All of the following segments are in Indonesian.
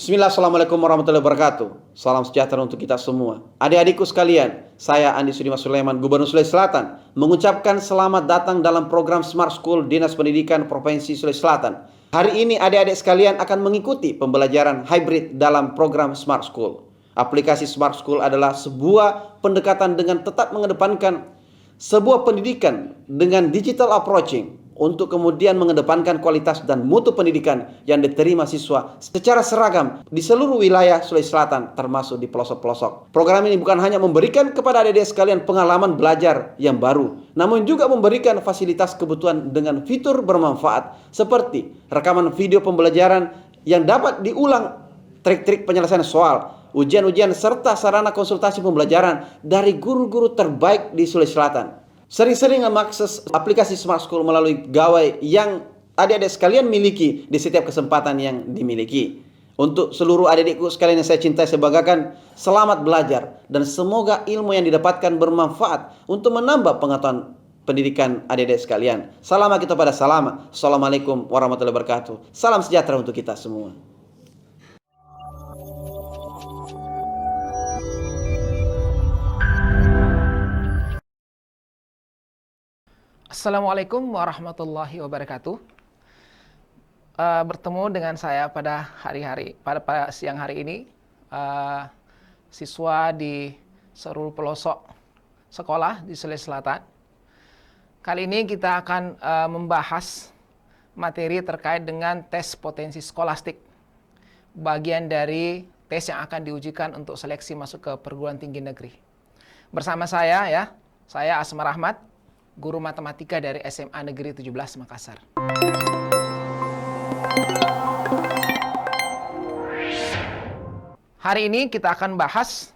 Bismillah, Assalamualaikum warahmatullahi wabarakatuh. Salam sejahtera untuk kita semua. Adik-adikku sekalian, saya Andi Sudimas Sulaiman, Gubernur Sulawesi Selatan, mengucapkan selamat datang dalam program Smart School Dinas Pendidikan Provinsi Sulawesi Selatan. Hari ini adik-adik sekalian akan mengikuti pembelajaran hybrid dalam program Smart School. Aplikasi Smart School adalah sebuah pendekatan dengan tetap mengedepankan sebuah pendidikan dengan digital approaching untuk kemudian mengedepankan kualitas dan mutu pendidikan yang diterima siswa secara seragam di seluruh wilayah Sulawesi Selatan termasuk di pelosok-pelosok. Program ini bukan hanya memberikan kepada adik-adik sekalian pengalaman belajar yang baru, namun juga memberikan fasilitas kebutuhan dengan fitur bermanfaat seperti rekaman video pembelajaran yang dapat diulang, trik-trik penyelesaian soal, ujian-ujian serta sarana konsultasi pembelajaran dari guru-guru terbaik di Sulawesi Selatan. Sering-sering mengakses aplikasi Smart School melalui gawai yang adik-adik sekalian miliki di setiap kesempatan yang dimiliki. Untuk seluruh adik-adikku sekalian yang saya cintai, saya banggakan, selamat belajar dan semoga ilmu yang didapatkan bermanfaat untuk menambah pengetahuan pendidikan adik-adik sekalian. Salam kita pada salam. Assalamualaikum warahmatullahi wabarakatuh. Salam sejahtera untuk kita semua. Assalamualaikum warahmatullahi wabarakatuh. Bertemu dengan saya pada siang hari ini, siswa di seluruh pelosok sekolah di Sulawesi Selatan. Kali ini kita akan membahas materi terkait dengan tes potensi skolastik, bagian dari tes yang akan diujikan untuk seleksi masuk ke perguruan tinggi negeri. Bersama saya Asmar Ahmad, guru matematika dari SMA Negeri 17 Makassar. Hari ini kita akan bahas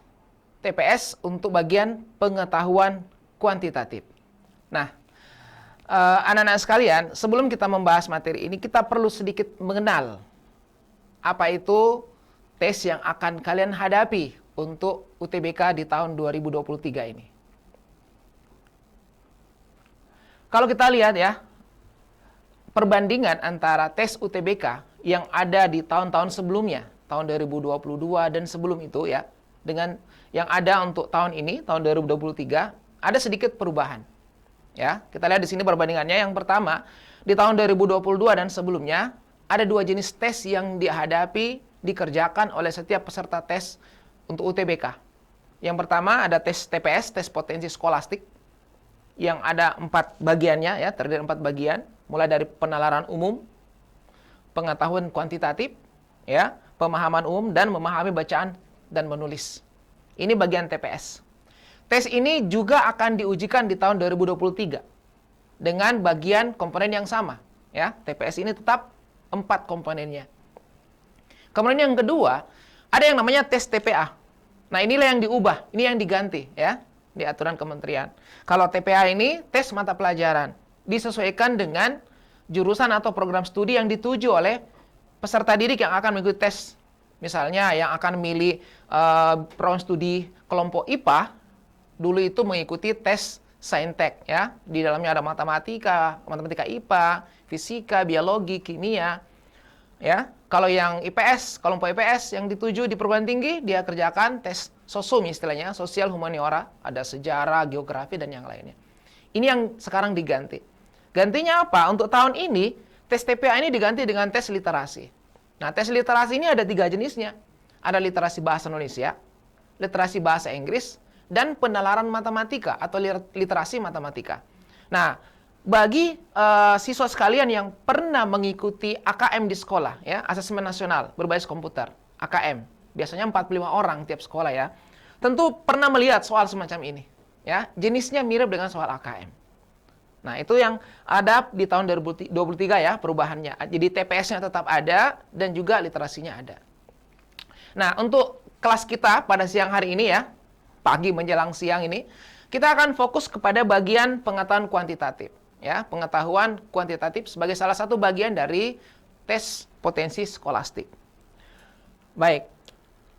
TPS untuk bagian pengetahuan kuantitatif. Nah, anak-anak sekalian, sebelum kita membahas materi ini, kita perlu sedikit mengenal apa itu tes yang akan kalian hadapi untuk UTBK di tahun 2023 ini. Kalau kita lihat ya, perbandingan antara tes UTBK yang ada di tahun-tahun sebelumnya, tahun 2022 dan sebelum itu ya, dengan yang ada untuk tahun ini, tahun 2023, ada sedikit perubahan. Ya, kita lihat di sini perbandingannya. Yang pertama, di tahun 2022 dan sebelumnya, ada dua jenis tes yang dihadapi, dikerjakan oleh setiap peserta tes untuk UTBK. Yang pertama ada tes TPS, tes potensi skolastik, yang ada 4 bagiannya ya, terdiri 4 bagian, mulai dari penalaran umum, pengetahuan kuantitatif, ya, pemahaman umum dan memahami bacaan dan menulis. Ini bagian TPS. Tes ini juga akan diujikan di tahun 2023 dengan bagian komponen yang sama, ya. TPS ini tetap 4 komponennya. Kemudian yang kedua, ada yang namanya tes TPA. Nah, inilah yang diubah, ini yang diganti, ya, di aturan kementerian. Kalau TPA ini tes mata pelajaran, disesuaikan dengan jurusan atau program studi yang dituju oleh peserta didik yang akan mengikuti tes. Misalnya yang akan memilih program studi kelompok IPA, dulu itu mengikuti tes Saintek ya. Di dalamnya ada matematika IPA, fisika, biologi, kimia. Ya, kalau yang IPS, kelompok IPS yang dituju di perguruan tinggi, dia kerjakan tes sosum istilahnya, sosial humaniora, ada sejarah, geografi, dan yang lainnya. Ini yang sekarang diganti. Gantinya apa? Untuk tahun ini, tes TPA ini diganti dengan tes literasi. Nah, tes literasi ini ada 3 jenisnya. Ada literasi bahasa Indonesia, literasi bahasa Inggris, dan penalaran matematika atau literasi matematika. Nah, bagi siswa sekalian yang pernah mengikuti AKM di sekolah, ya, asesmen nasional berbasis komputer, AKM, biasanya 45 orang tiap sekolah ya, tentu pernah melihat soal semacam ini, ya, jenisnya mirip dengan soal AKM. Nah, itu yang ada di tahun 2023 ya, perubahannya. Jadi TPS-nya tetap ada dan juga literasinya ada. Nah, untuk kelas kita pada siang hari ini ya, pagi menjelang siang ini, kita akan fokus kepada bagian pengetahuan kuantitatif. Ya, pengetahuan kuantitatif sebagai salah satu bagian dari tes potensi skolastik. Baik,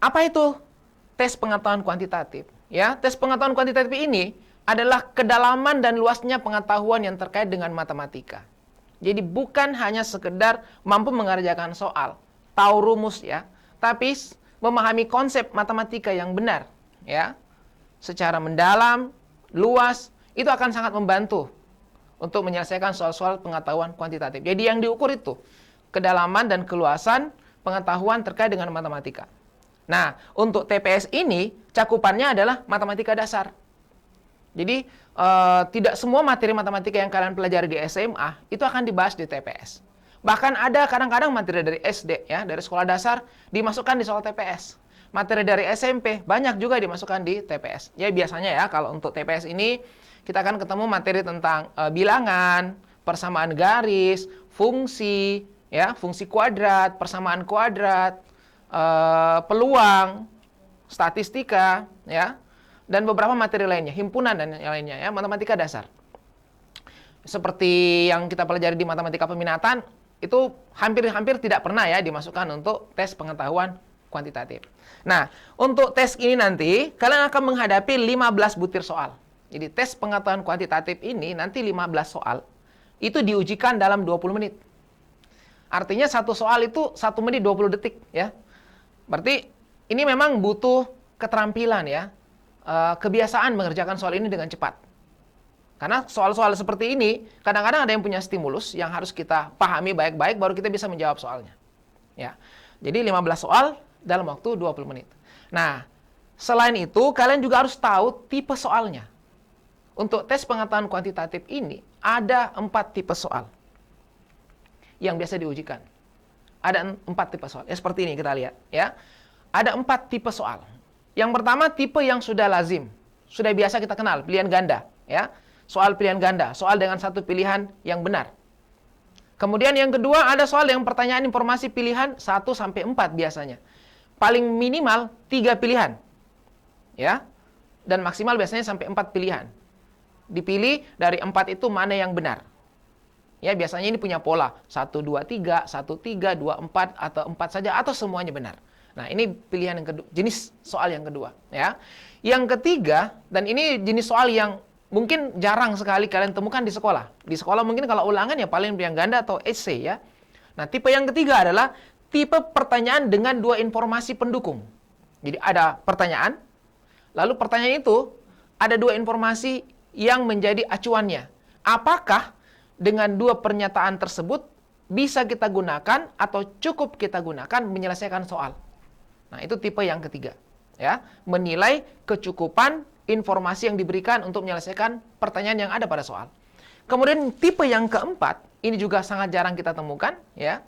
apa itu tes pengetahuan kuantitatif? Ya, tes pengetahuan kuantitatif ini adalah kedalaman dan luasnya pengetahuan yang terkait dengan matematika. Jadi bukan hanya sekedar mampu mengerjakan soal, tahu rumus ya, tapi memahami konsep matematika yang benar, ya, secara mendalam, luas, itu akan sangat membantu untuk menyelesaikan soal-soal pengetahuan kuantitatif. Jadi yang diukur itu kedalaman dan keluasan pengetahuan terkait dengan matematika. Nah, untuk TPS ini cakupannya adalah matematika dasar. Jadi tidak semua materi matematika yang kalian pelajari di SMA itu akan dibahas di TPS. Bahkan ada kadang-kadang materi dari SD, ya, dari sekolah dasar dimasukkan di soal TPS. Materi dari SMP banyak juga dimasukkan di TPS. Ya biasanya ya kalau untuk TPS ini kita akan ketemu materi tentang bilangan, persamaan garis, fungsi, ya, fungsi kuadrat, persamaan kuadrat, peluang, statistika, ya, dan beberapa materi lainnya, himpunan dan yang lainnya, ya, matematika dasar. Seperti yang kita pelajari di matematika peminatan, itu hampir-hampir tidak pernah ya dimasukkan untuk tes pengetahuan kuantitatif. Nah, untuk tes ini nanti kalian akan menghadapi 15 butir soal. Jadi tes pengetahuan kuantitatif ini nanti 15 soal. Itu diujikan dalam 20 menit. Artinya satu soal itu 1 menit 20 detik, ya. Berarti ini memang butuh keterampilan, ya. Kebiasaan mengerjakan soal ini dengan cepat. Karena soal-soal seperti ini, kadang-kadang ada yang punya stimulus yang harus kita pahami baik-baik, baru kita bisa menjawab soalnya. Ya. Jadi 15 soal dalam waktu 20 menit. Nah, selain itu, kalian juga harus tahu tipe soalnya. Untuk tes pengetahuan kuantitatif ini, ada 4 tipe soal yang biasa diujikan. Ada 4 tipe soal. Ya, seperti ini kita lihat. Ya. Ada 4 tipe soal. Yang pertama, tipe yang sudah lazim. Sudah biasa kita kenal, pilihan ganda. Ya. Soal pilihan ganda, soal dengan satu pilihan yang benar. Kemudian yang kedua ada soal yang pertanyaan informasi pilihan 1-4 biasanya. Paling minimal 3 pilihan. Ya. Dan maksimal biasanya sampai 4 pilihan. Dipilih dari 4 itu mana yang benar. Ya, biasanya ini punya pola 1, 2, 3, 1, 3, 2, 4 atau 4 saja atau semuanya benar. Nah, ini pilihan yang kedua, jenis soal yang kedua, ya. Yang ketiga, dan ini jenis soal yang mungkin jarang sekali kalian temukan di sekolah. Di sekolah mungkin kalau ulangan ya paling pilihan ganda atau essay, ya. Nah, tipe yang ketiga adalah tipe pertanyaan dengan 2 informasi pendukung. Jadi ada pertanyaan, lalu pertanyaan itu ada 2 informasi yang menjadi acuannya. Apakah dengan 2 pernyataan tersebut bisa kita gunakan atau cukup kita gunakan menyelesaikan soal? Nah, itu tipe yang ketiga, ya. Menilai kecukupan informasi yang diberikan untuk menyelesaikan pertanyaan yang ada pada soal. Kemudian tipe yang keempat, ini juga sangat jarang kita temukan, ya,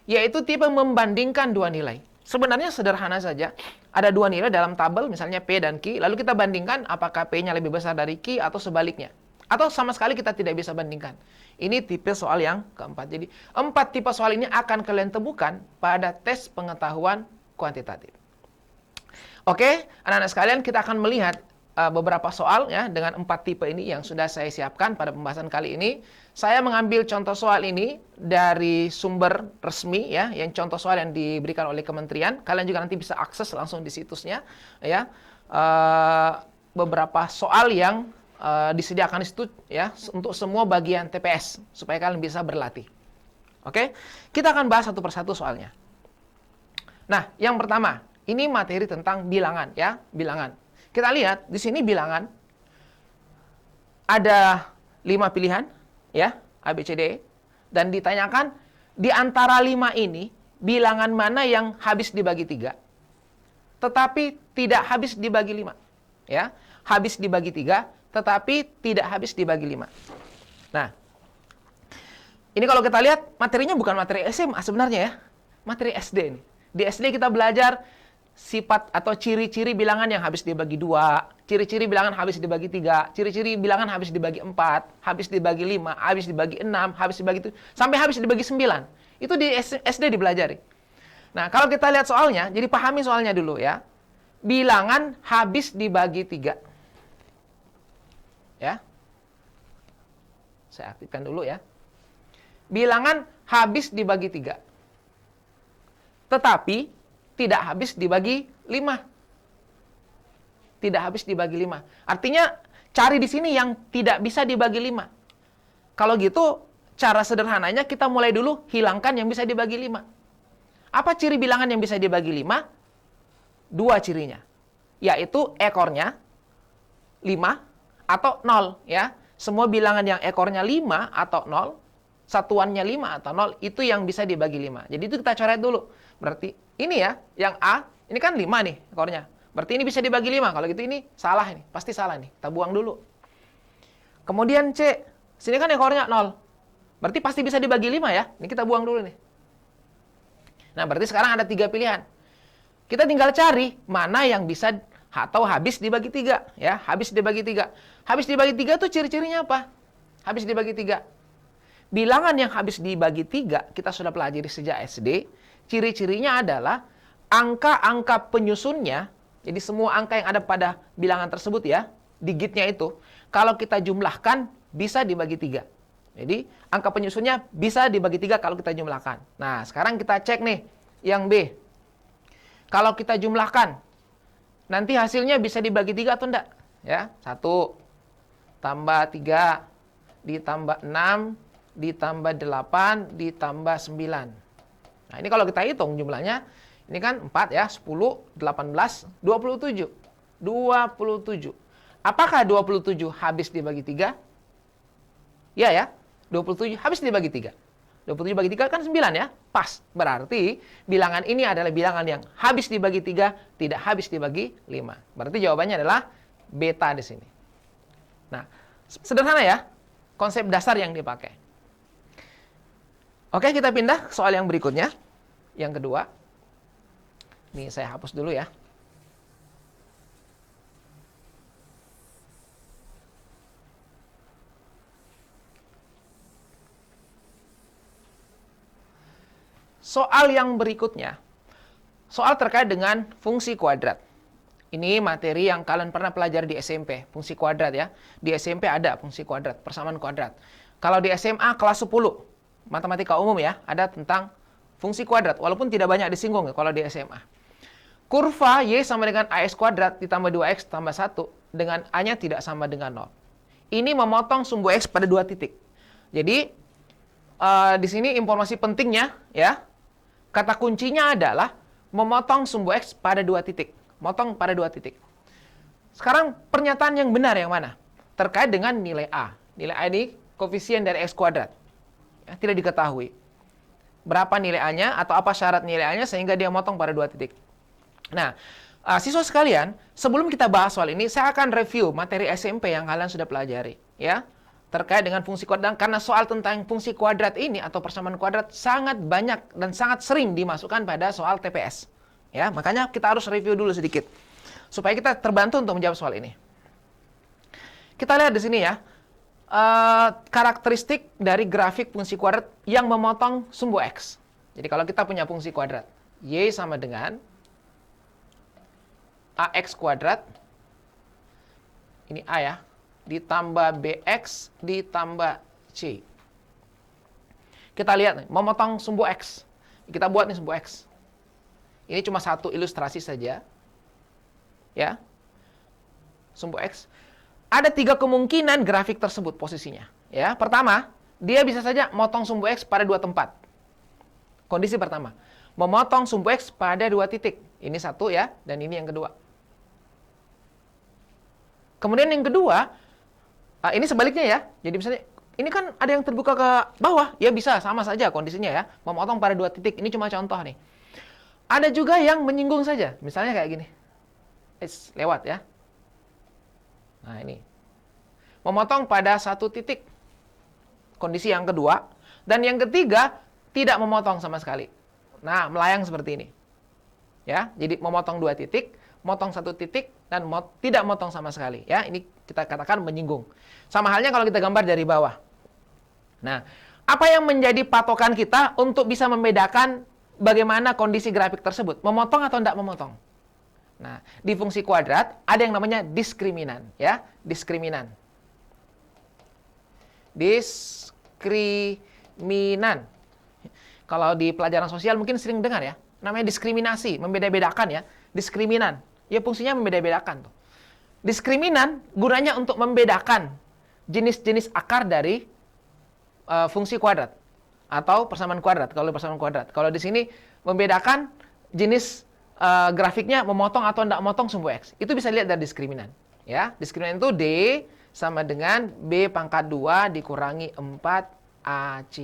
yaitu tipe membandingkan 2 nilai. Sebenarnya sederhana saja, ada 2 nilai dalam tabel, misalnya P dan Q, lalu kita bandingkan apakah P-nya lebih besar dari Q atau sebaliknya. Atau sama sekali kita tidak bisa bandingkan. Ini tipe soal yang keempat. Jadi 4 tipe soal ini akan kalian temukan pada tes pengetahuan kuantitatif. Oke, anak-anak sekalian, kita akan melihat beberapa soal ya dengan 4 tipe ini yang sudah saya siapkan pada pembahasan kali ini. Saya mengambil contoh soal ini dari sumber resmi ya, yang contoh soal yang diberikan oleh kementerian. Kalian juga nanti bisa akses langsung di situsnya ya. Beberapa soal yang disediakan di situ ya untuk semua bagian TPS supaya kalian bisa berlatih. Oke, kita akan bahas satu persatu soalnya. Nah, yang pertama, ini materi tentang bilangan ya, bilangan. Kita lihat di sini bilangan ada 5 pilihan ya, A, B, C, D, dan ditanyakan di antara 5 ini bilangan mana yang habis dibagi 3 tetapi tidak habis dibagi 5 ya, habis dibagi 3 tetapi tidak habis dibagi 5. Nah, ini kalau kita lihat materinya bukan materi SMA sebenarnya ya, materi SD ini. Di SD kita belajar sifat atau ciri-ciri bilangan yang habis dibagi 2, ciri-ciri bilangan habis dibagi 3, ciri-ciri bilangan habis dibagi 4, habis dibagi 5, habis dibagi 6, habis dibagi 7, sampai habis dibagi 9. Itu di SD dipelajari. Nah, kalau kita lihat soalnya, jadi pahami soalnya dulu ya. Bilangan habis dibagi 3. Ya. Saya aktifkan dulu ya. Bilangan habis dibagi 3. Tetapi tidak habis dibagi 5. Tidak habis dibagi 5. Artinya cari di sini yang tidak bisa dibagi 5. Kalau gitu, cara sederhananya kita mulai dulu hilangkan yang bisa dibagi 5. Apa ciri bilangan yang bisa dibagi 5? Dua cirinya, yaitu ekornya 5 atau 0 ya. Semua bilangan yang ekornya 5 atau 0, satuannya 5 atau 0, itu yang bisa dibagi 5. Jadi itu kita coret dulu. Berarti ini ya, yang A, ini kan 5 nih ekornya. Berarti ini bisa dibagi 5. Kalau gitu ini salah ini, pasti salah nih. Kita buang dulu. Kemudian C, sini kan ekornya 0. Berarti pasti bisa dibagi 5 ya. Ini kita buang dulu nih. Nah, berarti sekarang ada 3 pilihan. Kita tinggal cari mana yang bisa atau habis dibagi 3 ya. Habis dibagi 3. Habis dibagi 3 tuh ciri-cirinya apa? Habis dibagi 3. Bilangan yang habis dibagi 3 kita sudah pelajari sejak SD. Ciri-cirinya adalah angka-angka penyusunnya. Jadi semua angka yang ada pada bilangan tersebut ya, digitnya itu, kalau kita jumlahkan bisa dibagi 3. Jadi angka penyusunnya bisa dibagi 3 kalau kita jumlahkan. Nah, sekarang kita cek nih yang B. Kalau kita jumlahkan, nanti hasilnya bisa dibagi 3 atau enggak? Ya, 1 tambah 3 ditambah 6 ditambah 8 ditambah 9. Nah, ini kalau kita hitung jumlahnya, ini kan 4 ya, 10, 18, 27. 27. Apakah 27 habis dibagi 3? Ya, 27 habis dibagi 3. 27 bagi 3 kan 9 ya? Pas. Berarti bilangan ini adalah bilangan yang habis dibagi 3, tidak habis dibagi 5. Berarti jawabannya adalah beta di sini. Nah, sederhana ya, konsep dasar yang dipakai. Oke, kita pindah ke soal yang berikutnya. Yang kedua. Ini saya hapus dulu ya. Soal yang berikutnya, soal terkait dengan fungsi kuadrat. Ini materi yang kalian pernah pelajari di SMP, fungsi kuadrat ya. Di SMP ada fungsi kuadrat, persamaan kuadrat. Kalau di SMA kelas 10, matematika umum ya, ada tentang fungsi kuadrat, walaupun tidak banyak disinggung ya kalau di SMA. Kurva Y sama dengan AX kuadrat ditambah 2X tambah 1 dengan A-nya tidak sama dengan 0. Ini memotong sumbu X pada 2 titik. Jadi, di sini informasi pentingnya ya, kata kuncinya adalah memotong sumbu X pada 2 titik. Motong pada 2 titik. Sekarang pernyataan yang benar yang mana? Terkait dengan nilai A. Nilai A ini koefisien dari X kuadrat. Ya, tidak diketahui. Berapa nilai A-nya atau apa syarat nilai A-nya sehingga dia motong pada 2 titik. Nah, siswa sekalian, sebelum kita bahas soal ini, saya akan review materi SMP yang kalian sudah pelajari. Ya, terkait dengan fungsi kuadrat, karena soal tentang fungsi kuadrat ini atau persamaan kuadrat sangat banyak dan sangat sering dimasukkan pada soal TPS. Ya, makanya kita harus review dulu sedikit supaya kita terbantu untuk menjawab soal ini. Kita lihat di sini ya, karakteristik dari grafik fungsi kuadrat yang memotong sumbu X. Jadi kalau kita punya fungsi kuadrat, Y sama dengan AX kuadrat, ini A ya, ditambah BX ditambah C. Kita lihat nih, memotong sumbu X. Kita buat nih sumbu X. Ini cuma satu ilustrasi saja. Ya. Sumbu X. Ada 3 kemungkinan grafik tersebut posisinya. Ya, pertama, dia bisa saja motong sumbu X pada 2 tempat. Kondisi pertama, memotong sumbu X pada 2 titik. Ini satu ya, dan ini yang kedua. Kemudian yang kedua, ini sebaliknya ya. Jadi misalnya, ini kan ada yang terbuka ke bawah. Ya bisa, sama saja kondisinya ya. Memotong pada 2 titik. Ini cuma contoh nih. Ada juga yang menyinggung saja. Misalnya kayak gini. Lewat ya. Nah ini. Memotong pada 1 titik. Kondisi yang kedua. Dan yang ketiga, tidak memotong sama sekali. Nah, melayang seperti ini. Ya, jadi memotong 2 titik, motong 1 titik, dan tidak motong sama sekali. Ya, ini kita katakan menyinggung. Sama halnya kalau kita gambar dari bawah. Nah, apa yang menjadi patokan kita untuk bisa membedakan bagaimana kondisi grafik tersebut? Memotong atau tidak memotong? Nah, di fungsi kuadrat ada yang namanya diskriminan. Ya, diskriminan. Diskriminan. Kalau di pelajaran sosial mungkin sering dengar ya. Namanya diskriminasi, membeda-bedakan ya. Diskriminan. Ya fungsinya membeda-bedakan tuh. Diskriminan gunanya untuk membedakan jenis-jenis akar dari fungsi kuadrat. atau persamaan kuadrat. Kalau persamaan kuadrat. Kalau di sini membedakan jenis grafiknya memotong atau tidak memotong sumbu X. Itu bisa lihat dari diskriminan. Ya, diskriminan itu D sama dengan B pangkat 2 dikurangi 4AC.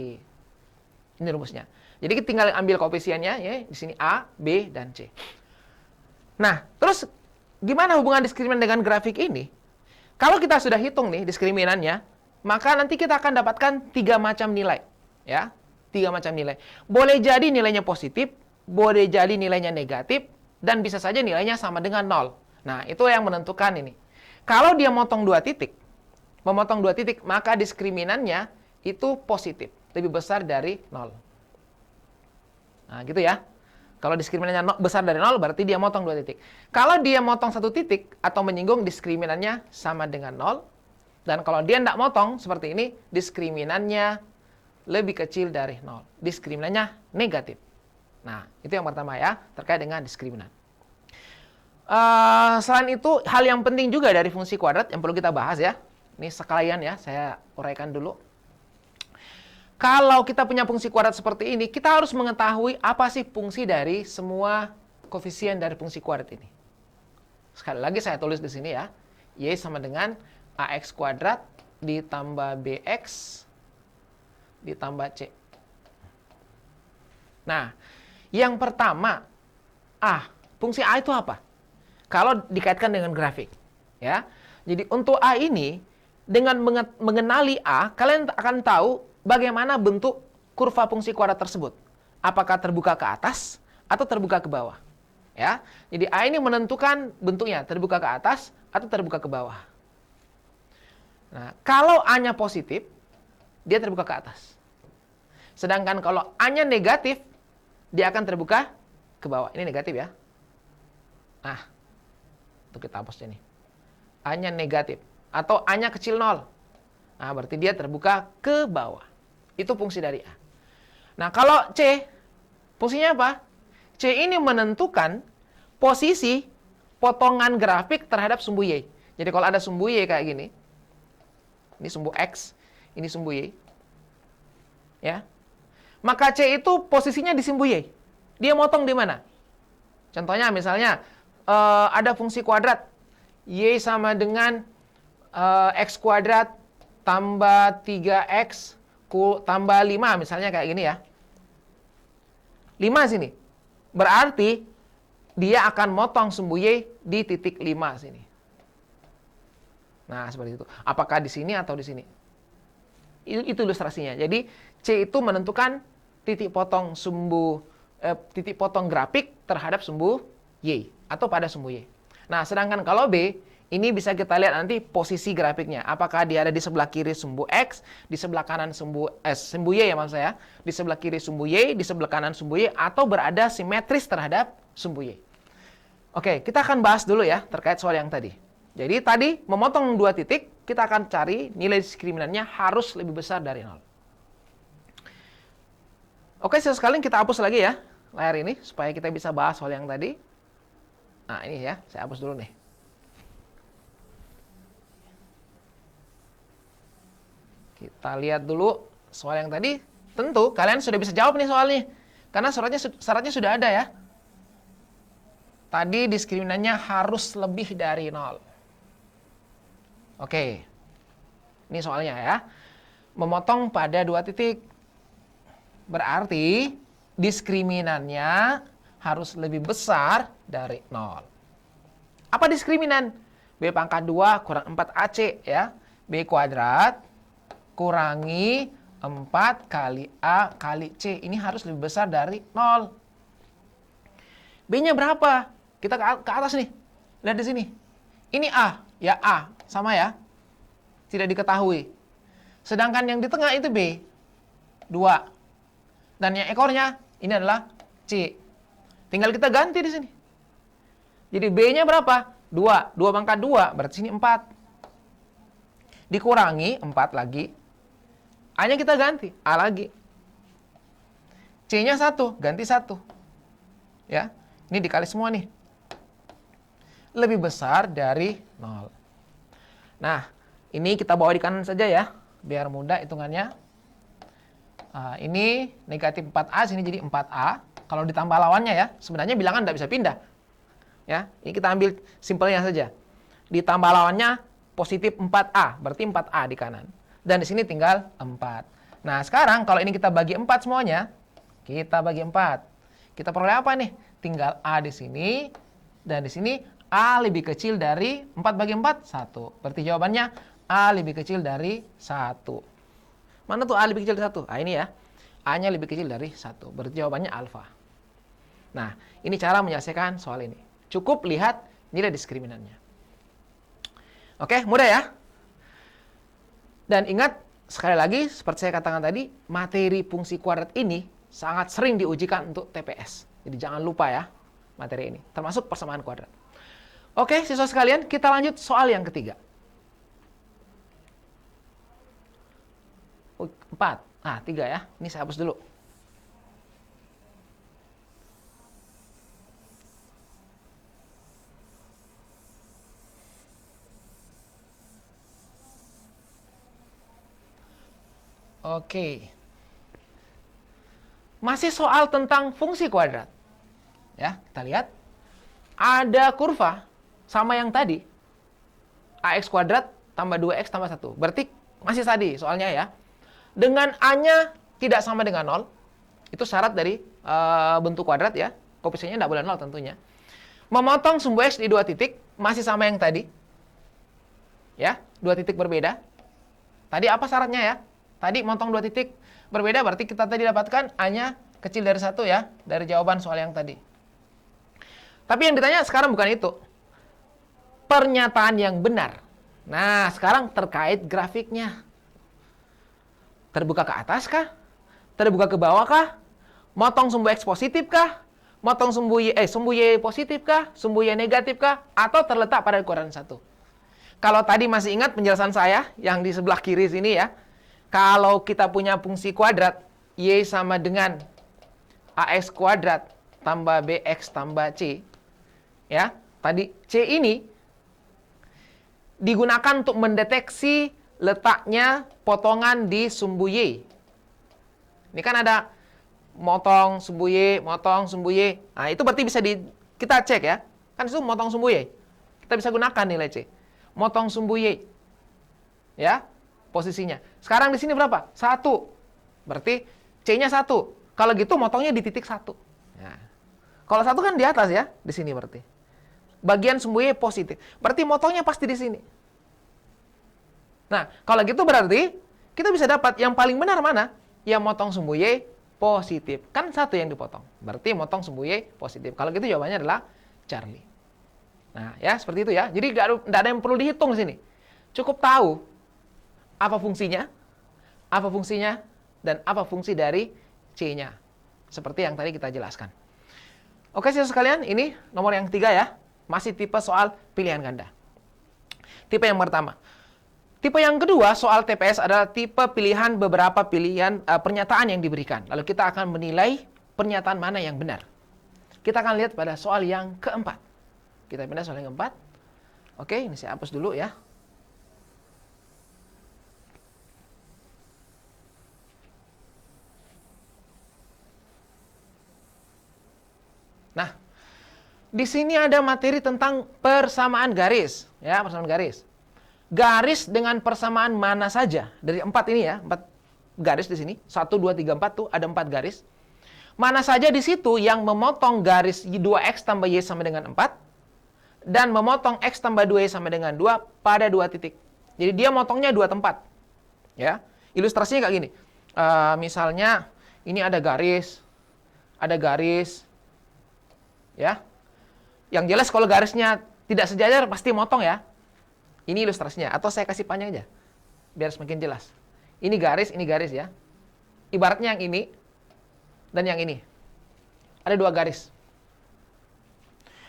Ini rumusnya. Jadi kita tinggal ambil koefisiennya ya, di sini A, B, dan C. Nah, terus gimana hubungan diskriminan dengan grafik ini? Kalau kita sudah hitung nih diskriminannya, maka nanti kita akan dapatkan 3 macam nilai. Ya, 3 macam nilai. Boleh jadi nilainya positif, boleh jadi nilainya negatif, dan bisa saja nilainya sama dengan 0. Nah, itu yang menentukan ini. Kalau dia memotong 2 titik, maka diskriminannya itu positif, lebih besar dari 0. Nah, gitu ya. Kalau diskriminannya besar dari 0, berarti dia motong 2 titik. Kalau dia motong 1 titik atau menyinggung, diskriminannya sama dengan 0. Dan kalau dia tidak motong, seperti ini, diskriminannya lebih kecil dari 0. Diskriminannya negatif. Nah, itu yang pertama ya, terkait dengan diskriminan. Selain itu, hal yang penting juga dari fungsi kuadrat yang perlu kita bahas ya. Ini sekalian ya, saya uraikan dulu. Kalau kita punya fungsi kuadrat seperti ini, kita harus mengetahui apa sih fungsi dari semua koefisien dari fungsi kuadrat ini. Sekali lagi saya tulis di sini ya. Y sama dengan AX kuadrat ditambah BX ditambah C. Nah, yang pertama, fungsi A itu apa? Kalau dikaitkan dengan grafik. Ya. Jadi untuk A ini, dengan mengenali A, kalian akan tahu bagaimana bentuk kurva fungsi kuadrat tersebut. Apakah terbuka ke atas atau terbuka ke bawah. Ya. Jadi A ini menentukan bentuknya, terbuka ke atas atau terbuka ke bawah. Nah, kalau A-nya positif, dia terbuka ke atas. Sedangkan kalau A-nya negatif, dia akan terbuka ke bawah. Ini negatif ya. Nah, itu kita hapus ini. A-nya negatif. Atau A-nya kecil 0. Nah, berarti dia terbuka ke bawah. Itu fungsi dari A. Nah, kalau C, fungsinya apa? C ini menentukan posisi potongan grafik terhadap sumbu Y. Jadi kalau ada sumbu Y kayak gini, ini sumbu X, ini sumbu Y. Ya. Maka C itu posisinya di sumbu Y. Dia motong di mana? Contohnya misalnya, ada fungsi kuadrat. Y sama dengan X kuadrat tambah 3X tambah 5, misalnya kayak gini ya. 5 sini. Berarti dia akan motong sumbu Y di titik 5 sini. Nah, seperti itu. Apakah di sini atau di sini? Itu ilustrasinya. Jadi, C itu menentukan titik potong grafik terhadap sumbu Y atau pada sumbu Y. Nah, sedangkan kalau B, ini bisa kita lihat nanti posisi grafiknya. Apakah dia ada di sebelah kiri sumbu X, di sebelah kanan sumbu Y ya maksud saya. Di sebelah kiri sumbu Y, di sebelah kanan sumbu Y, atau berada simetris terhadap sumbu Y. Oke, kita akan bahas dulu ya terkait soal yang tadi. Jadi tadi memotong 2 titik, kita akan cari nilai diskriminannya harus lebih besar dari 0. Oke, sekalian kita hapus lagi ya layar ini supaya kita bisa bahas soal yang tadi. Nah, ini ya, saya hapus dulu nih. Kita lihat dulu soal yang tadi. Tentu kalian sudah bisa jawab nih soalnya. Karena syaratnya sudah ada ya. Tadi diskriminannya harus lebih dari 0. Oke. Ini soalnya ya. Memotong pada 2 titik. Berarti diskriminannya harus lebih besar dari 0. Apa diskriminan? B pangkat 2 kurang 4AC ya. B kuadrat kurangi 4 kali A kali C. Ini harus lebih besar dari 0. B-nya berapa? Kita ke atas nih. Lihat di sini. Ini A. Ya A. Sama ya. Tidak diketahui. Sedangkan yang di tengah itu B. 2. Dan yang ekornya ini adalah C. Tinggal kita ganti di sini. Jadi B-nya berapa? 2. 2 pangkat 2. Berarti sini 4. Dikurangi 4 lagi. A-nya kita ganti. A lagi. C-nya 1. Ganti 1. Ya. Ini dikali semua nih. Lebih besar dari 0. Nah, ini kita bawa di kanan saja ya. Biar mudah hitungannya. Ini negatif 4A, sini jadi 4A. Kalau ditambah lawannya ya, sebenarnya bilangan tidak bisa pindah. Ya, ini kita ambil simpelnya saja. Ditambah lawannya positif 4A, berarti 4A di kanan. Dan di sini tinggal 4. Nah, sekarang kalau ini kita bagi 4 semuanya, kita bagi 4. Kita peroleh apa nih? Tinggal A di sini, dan di sini A lebih kecil dari 4 bagi 4, 1. Berarti jawabannya A lebih kecil dari 1. Mana tuh A lebih kecil dari 1? Ini ya. A-nya lebih kecil dari 1. Berarti jawabannya alfa. Nah, ini cara menyelesaikan soal ini. Cukup lihat nilai diskriminannya. Oke, mudah ya? Dan ingat, sekali lagi, seperti saya katakan tadi, materi fungsi kuadrat ini sangat sering diujikan untuk TPS. Jadi jangan lupa ya, materi ini. Termasuk persamaan kuadrat. Oke, siswa sekalian, kita lanjut soal yang ketiga. 4. 3 ya. Ini saya hapus dulu. Oke. Masih soal tentang fungsi kuadrat. Ya, kita lihat. Ada kurva sama yang tadi. AX kuadrat tambah 2X tambah 1. Berarti masih tadi soalnya ya. Dengan A-nya tidak sama dengan 0. Itu syarat dari bentuk kuadrat ya. Koefisiennya tidak boleh 0 tentunya. Memotong sumbu X di 2 titik. Masih sama yang tadi. Ya, 2 titik berbeda. Tadi apa syaratnya ya? Tadi motong 2 titik berbeda, berarti kita tadi dapatkan A-nya kecil dari 1 ya, dari jawaban soal yang tadi. Tapi yang ditanya sekarang bukan itu. Pernyataan yang benar. Nah, sekarang terkait grafiknya. Terbuka ke atas kah? Terbuka ke bawah kah? Motong sumbu X positif kah? Motong sumbu Y positif kah? Sumbu Y negatif kah? Atau terletak pada kuadran 1? Kalau tadi masih ingat penjelasan saya yang di sebelah kiri sini ya. Kalau kita punya fungsi kuadrat, Y sama dengan AX kuadrat tambah BX tambah C. Ya, tadi C ini digunakan untuk mendeteksi letaknya potongan di sumbu Y. Ini kan ada motong sumbu Y, motong sumbu Y. Nah, itu berarti bisa kita cek ya. Kan itu motong sumbu Y. Kita bisa gunakan nilai C. Motong sumbu Y. Ya, posisinya. Sekarang di sini berapa? 1. Berarti C-nya 1. Kalau gitu motongnya di titik 1. Nah, kalau 1 kan di atas ya, di sini berarti. Bagian sumbu Y positif. Berarti motongnya pasti di sini. Nah, kalau gitu berarti kita bisa dapat yang paling benar mana? Yang motong sumbu Y positif. Kan 1 yang dipotong. Berarti motong sumbu Y positif. Kalau gitu jawabannya adalah Charlie. Nah, ya seperti itu ya. Jadi nggak ada yang perlu dihitung di sini. Cukup tahu apa fungsinya, dan apa fungsi dari C-nya. Seperti yang tadi kita jelaskan. Oke, siswa sekalian, ini nomor yang ketiga ya. Masih tipe soal pilihan ganda. Tipe yang pertama. Tipe yang kedua soal TPS adalah tipe pilihan beberapa pilihan pernyataan yang diberikan. Lalu kita akan menilai pernyataan mana yang benar. Kita akan lihat pada soal yang keempat. Kita pindah soal yang keempat. Oke, ini saya hapus dulu ya. Nah, di sini ada materi tentang persamaan garis, ya, persamaan garis. Garis dengan persamaan mana saja dari 4 ini ya, 4 garis di sini, 1 2 3 4 tuh ada 4 garis. Mana saja di situ yang memotong garis 2x tambah y sama dengan 4 dan memotong x tambah 2y sama dengan 2 pada 2 titik. Jadi dia motongnya 2 tempat. Ya. Ilustrasinya kayak gini. Misalnya ini ada garis, ya. Yang jelas kalau garisnya tidak sejajar pasti motong ya. Ini ilustrasinya atau saya kasih panjang aja biar semakin jelas. Ini garis ya. Ibaratnya yang ini dan yang ini. Ada 2 garis.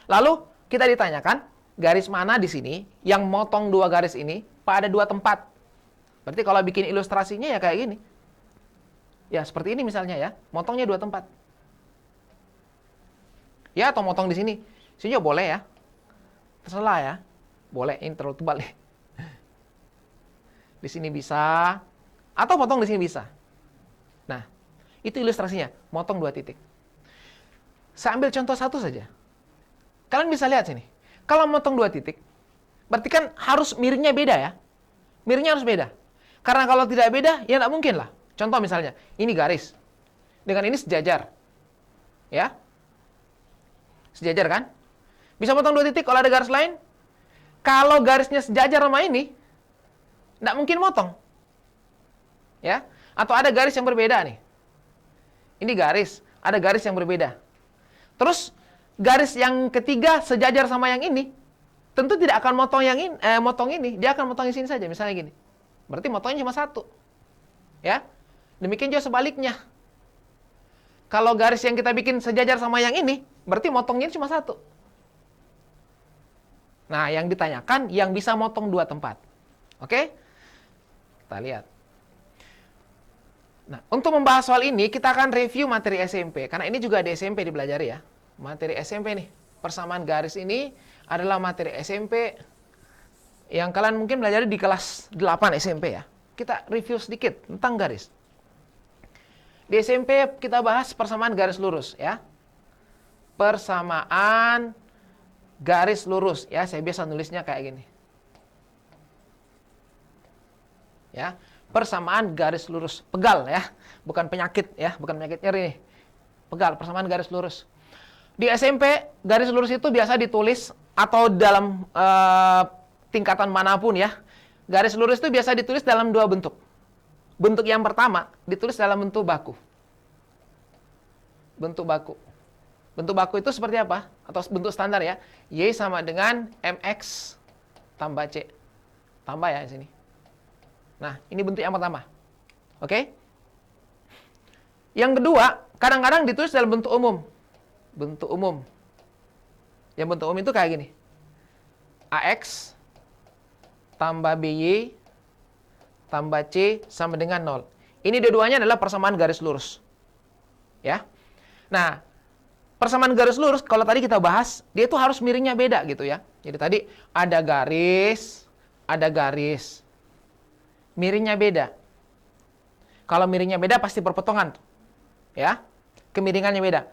Lalu kita ditanyakan garis mana di sini yang motong 2 garis ini pada 2 tempat. Berarti kalau bikin ilustrasinya ya kayak gini. Ya, seperti ini misalnya ya. Motongnya 2 tempat. Ya, atau motong di sini. Sini juga boleh ya. Terserah ya. Boleh, ini terlalu tebal nih. Di sini bisa. Atau potong di sini bisa. Nah, Itu ilustrasinya, motong 2 titik. Saya ambil contoh satu saja. Kalian bisa lihat sini. Kalau motong 2 titik, berarti kan harus miringnya beda ya. Miringnya harus beda. Karena kalau tidak beda, ya tidak mungkin lah. Contoh misalnya, ini garis. Dengan ini sejajar. Ya. Sejajar kan? Bisa potong 2 titik kalau ada garis lain? Kalau garisnya sejajar sama ini, tidak mungkin motong. Ya. Atau ada garis yang berbeda nih. Ini garis, ada garis yang berbeda. Terus garis yang ketiga sejajar sama yang ini, tentu tidak akan motong yang ini, motong ini, dia akan motong di sini saja, misalnya gini. Berarti motongnya cuma 1. Ya. Demikian juga sebaliknya. Kalau garis yang kita bikin sejajar sama yang ini, berarti motongnya cuma 1. Nah, yang ditanyakan yang bisa motong 2 tempat. Oke? Kita lihat. Nah, untuk membahas soal ini, kita akan review materi SMP. Karena ini juga di SMP dipelajari ya. Materi SMP nih. Persamaan garis ini adalah materi SMP yang kalian mungkin pelajari di kelas 8 SMP ya. Kita review sedikit tentang garis. Di SMP kita bahas persamaan garis lurus ya. Persamaan garis lurus ya. Saya biasa nulisnya kayak gini. Ya. Persamaan garis lurus, pegal ya, bukan penyakit ya, bukan penyakit nyeri nih. Pegal, persamaan garis lurus. Di SMP, garis lurus itu biasa ditulis atau dalam tingkatan manapun ya. Garis lurus itu biasa ditulis dalam 2 bentuk. Bentuk yang pertama ditulis dalam bentuk baku. Bentuk baku. Bentuk baku itu seperti apa? Atau bentuk standar ya. Y sama dengan MX tambah C. Tambah ya di sini. Nah, ini bentuk yang pertama. Oke? Yang kedua, kadang-kadang ditulis dalam bentuk umum. Bentuk umum. Yang bentuk umum itu kayak gini. AX tambah BY tambah C sama dengan 0. Ini dua-duanya adalah persamaan garis lurus. Ya. Nah, persamaan garis lurus, kalau tadi kita bahas, dia itu harus miringnya beda gitu ya. Jadi tadi ada garis, miringnya beda. Kalau miringnya beda pasti perpotongan. Ya. Kemiringannya beda.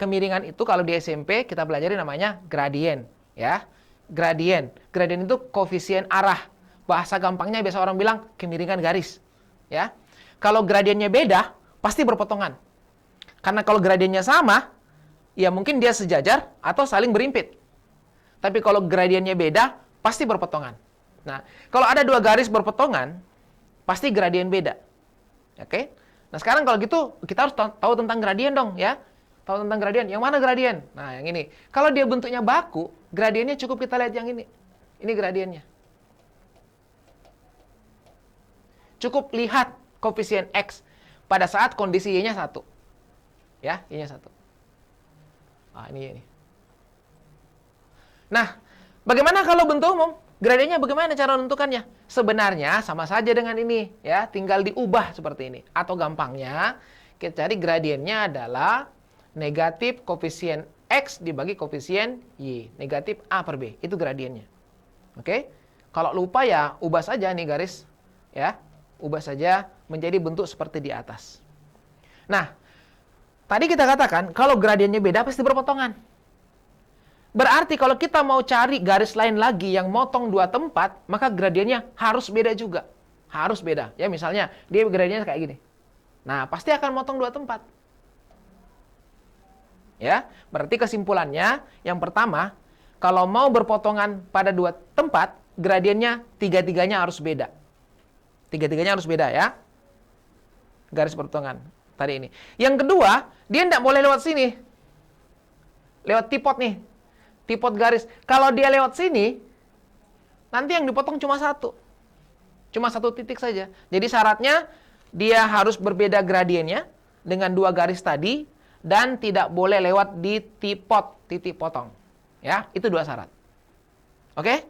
Kemiringan itu kalau di SMP kita pelajari namanya gradien, ya. Gradien. Gradien itu koefisien arah. Bahasa gampangnya biasa orang bilang kemiringan garis, ya. Kalau gradiennya beda, pasti berpotongan. Karena kalau gradiennya sama, ya mungkin dia sejajar atau saling berimpit. Tapi kalau gradiennya beda, pasti berpotongan. Nah, kalau ada 2 garis berpotongan, pasti gradien beda. Oke? Nah, sekarang kalau gitu, kita harus tahu tentang gradien dong, ya. Tahu tentang gradien. Yang mana gradien? Nah, yang ini. Kalau dia bentuknya baku, gradiennya cukup kita lihat yang ini. Ini gradiennya. Cukup lihat koefisien X pada saat kondisi Y-nya 1. Ya, Y-nya 1. Ah, ini. Nah, bagaimana kalau bentuk umum? Gradiennya bagaimana cara menentukannya? Sebenarnya sama saja dengan ini, ya, tinggal diubah seperti ini. Atau gampangnya, kita cari gradiennya adalah negatif koefisien X dibagi koefisien Y. Negatif A per B, itu gradiennya. Oke? Kalau lupa ya, ubah saja nih garis, ya. Ubah saja menjadi bentuk seperti di atas. Nah, tadi kita katakan, kalau gradiennya beda pasti berpotongan. Berarti kalau kita mau cari garis lain lagi yang motong 2 tempat, maka gradiennya harus beda juga. Harus beda. Ya misalnya, dia gradiennya kayak gini. Nah, pasti akan motong 2 tempat. Ya, berarti kesimpulannya, yang pertama, kalau mau berpotongan pada 2 tempat, gradiennya 3-3-nya harus beda. 3-3-nya harus beda ya. Garis perpotongan tadi ini. Yang kedua, dia tidak boleh lewat sini. Lewat tipot nih. Tipot garis. Kalau dia lewat sini, nanti yang dipotong cuma 1. Cuma 1 titik saja. Jadi syaratnya dia harus berbeda gradiennya dengan 2 garis tadi dan tidak boleh lewat di tipot, titik potong. Ya, itu 2 syarat. Oke?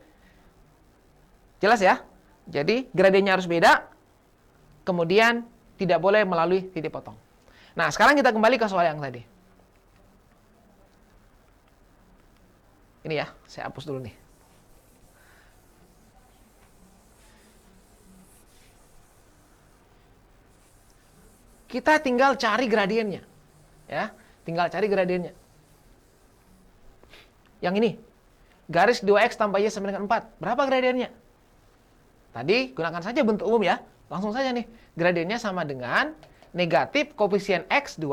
Jelas ya? Jadi gradiennya harus beda, kemudian tidak boleh melalui titik potong. Nah, sekarang kita kembali ke soal yang tadi. Ini ya, saya hapus dulu nih. kita tinggal cari gradiennya. Ya, tinggal cari gradiennya. Yang ini, garis 2x tambah y sama dengan 4. Berapa gradiennya? Tadi gunakan saja bentuk umum ya. Langsung saja nih. Gradiennya sama dengan negatif koefisien x 2,